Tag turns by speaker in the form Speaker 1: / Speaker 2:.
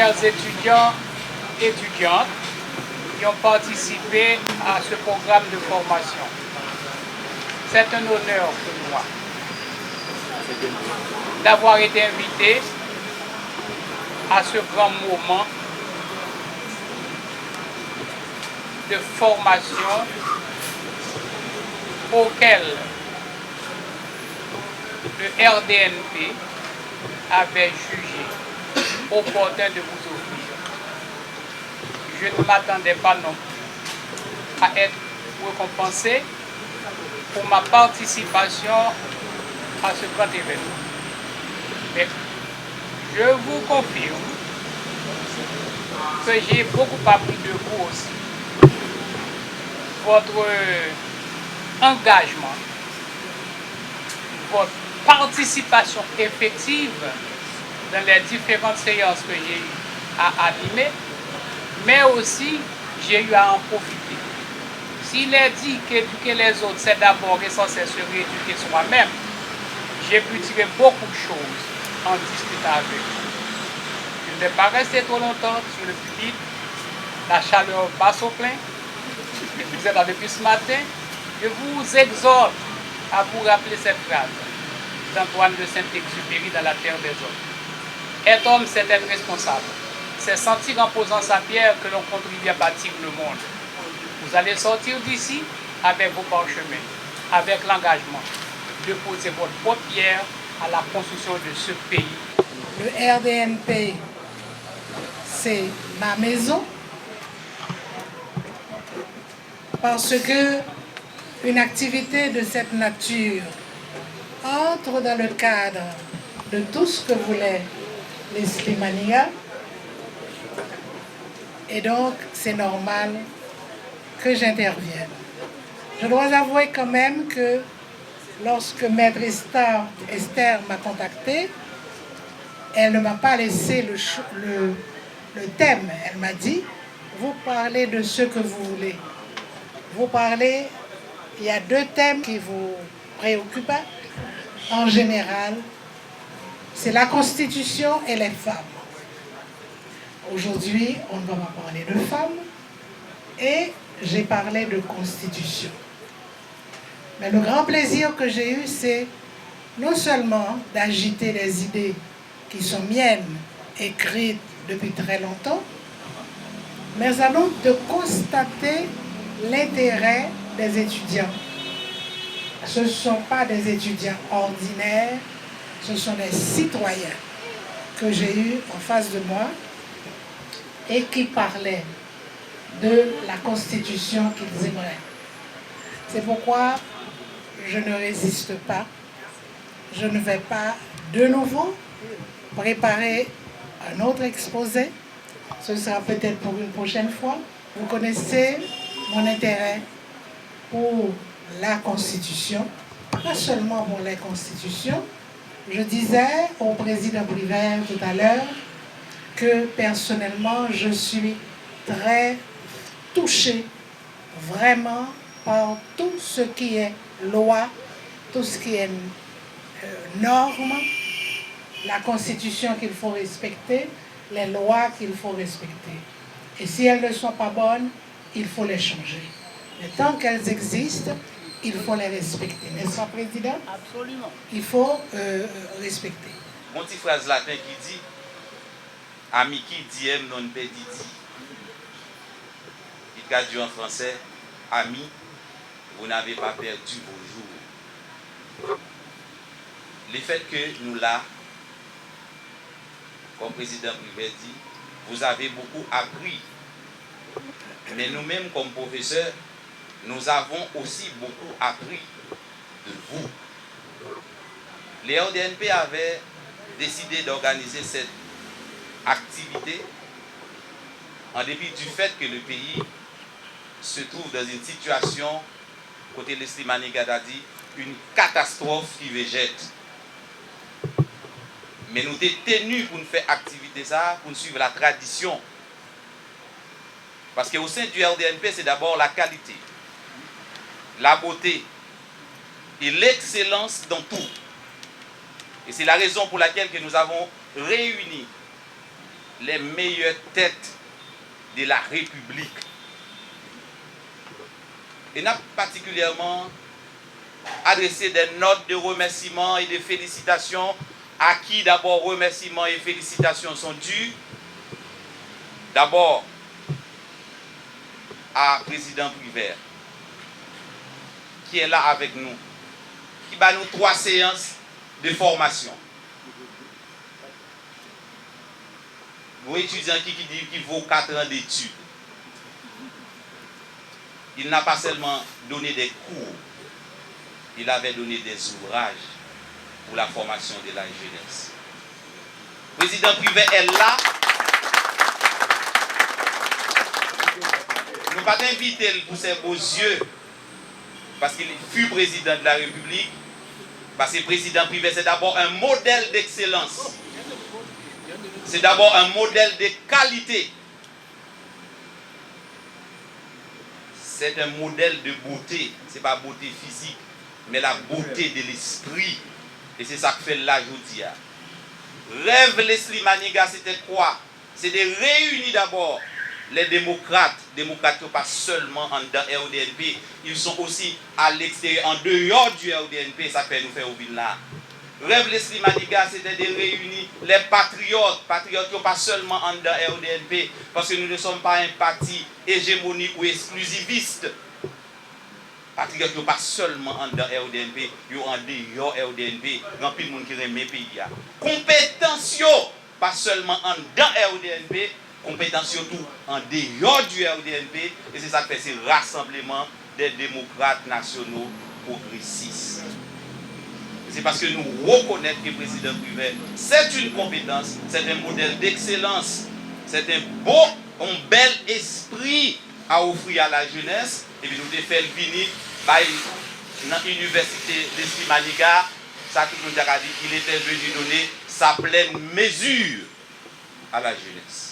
Speaker 1: chers étudiants et étudiantes qui ont participé à ce programme de formation. C'est un honneur pour moi d'avoir été invité à ce grand moment de formation auquel le RDNP avait jugé opportun de vous offrir. Je ne m'attendais pas non plus à être récompensé pour ma participation à ce grand événement. Mais je vous confirme que j'ai beaucoup appris de vous aussi. Votre engagement, votre participation effective dans les différentes séances que j'ai eu à animer, mais aussi j'ai eu à en profiter. S'il est dit qu'éduquer les autres, c'est d'abord et censé se rééduquer soi-même, j'ai pu tirer beaucoup de choses en discutant avec vous. Je ne vais pas rester trop longtemps sur le pupitre. La chaleur passe au plein. Vous êtes là depuis ce matin. Je vous exhorte à vous rappeler cette phrase d'Antoine de Saint-Exupéry dans La Terre des Hommes. Être homme, c'est être responsable. C'est sentir en posant sa pierre que l'on contribue à bâtir le monde. Vous allez sortir d'ici avec vos parchemins, avec l'engagement de poser votre propre pierre à la construction de ce pays.
Speaker 2: Le RDNP, c'est ma maison parce que une activité de cette nature entre dans le cadre de tout ce que voulait les Slimania et donc c'est normal que j'intervienne. Je dois avouer quand même que lorsque Maître Esther m'a contacté, elle ne m'a pas laissé le thème. Elle m'a dit, vous parlez de ce que vous voulez. Vous parlez, il y a 2 thèmes qui vous préoccupent en général, c'est la Constitution et les femmes. Aujourd'hui, on va me parler de femmes et j'ai parlé de Constitution. Mais le grand plaisir que j'ai eu, c'est non seulement d'agiter les idées qui sont miennes, écrites depuis très longtemps, mais alors de constater l'intérêt des étudiants. Ce ne sont pas des étudiants ordinaires, ce sont des citoyens que j'ai eus en face de moi et qui parlaient de la Constitution qu'ils aimeraient. C'est pourquoi je ne résiste pas. Je ne vais pas de nouveau préparer un autre exposé. Ce sera peut-être pour une prochaine fois. Vous connaissez mon intérêt pour la Constitution, pas seulement pour les constitutions. Je disais au président Brivert tout à l'heure que personnellement, je suis très touchée vraiment par tout ce qui est loi, tout ce qui est normes, la Constitution qu'il faut respecter, les lois qu'il faut respecter. Et si elles ne sont pas bonnes, il faut les changer. Mais tant qu'elles existent, il faut les respecter. N'est-ce pas, Président?
Speaker 1: Absolument.
Speaker 2: Il faut respecter.
Speaker 3: Mon petit phrase latin qui dit « Amici diem non pediti ». Il traduit en français « Ami, vous n'avez pas perdu vos jours ». Le fait que nous là, comme président Privé dit, vous avez beaucoup appris. Mais nous-mêmes, comme professeurs, nous avons aussi beaucoup appris de vous. Les RDNP avaient décidé d'organiser cette activité en dépit du fait que le pays se trouve dans une situation, côté Slimani Gada dit, une catastrophe qui végète. Mais nous sommes tenus pour nous faire activité ça, pour nous suivre la tradition. Parce qu'au sein du RDNP, c'est d'abord la qualité, la beauté et l'excellence dans tout. Et c'est la raison pour laquelle que nous avons réuni les meilleures têtes de la République. Et n'a particulièrement adressé des notes de remerciements et de félicitations à qui d'abord remerciements et félicitations sont dus. D'abord à président Privert qui est là avec nous, qui bat nous 3 séances de formation. Vos étudiants qui disent qu'il vaut 4 ans d'études. Il n'a pas seulement donné des cours, il avait donné des ouvrages pour la formation de la jeunesse. Le président Privé est là. Nous ne pas t'inviter pour ses beaux yeux, parce qu'il fut président de la République, parce que le président Privé, c'est d'abord un modèle d'excellence. C'est d'abord un modèle de qualité. C'est un modèle de beauté. Ce n'est pas beauté physique, mais la beauté de l'esprit. Et c'est ça que fait la aujourd'hui. Rêve Leslie Maniga, c'était quoi? C'est de réunir d'abord les démocrates. Démocrates pas seulement en dedans RODNP, ils sont aussi à l'extérieur, en dehors du RODNP, ça fait nous faire au ville là. Rêve Leslie Maniga, c'était de réunir les patriotes. Patriotes qui pas seulement en dedans RODNP, parce que nous ne sommes pas un parti hégémonique ou exclusiviste. Patriotes qui pas seulement en dedans RODNP, ils sont en dehors RODNP, grand pile monde qui aime mes pays. Compétentiaux, pas seulement en dedans RODNP, compétents surtout en dehors du RODNP, et c'est ça que fait ce rassemblement des démocrates nationaux progressistes. C'est parce que nous reconnaissons que le président Privé, c'est une compétence, c'est un modèle d'excellence, c'est un bel esprit à offrir à la jeunesse, et puis nous devons faire venir dans l'université Leslie Maniga, ça tout le monde a dit qu'il était venu donner sa pleine mesure à la jeunesse.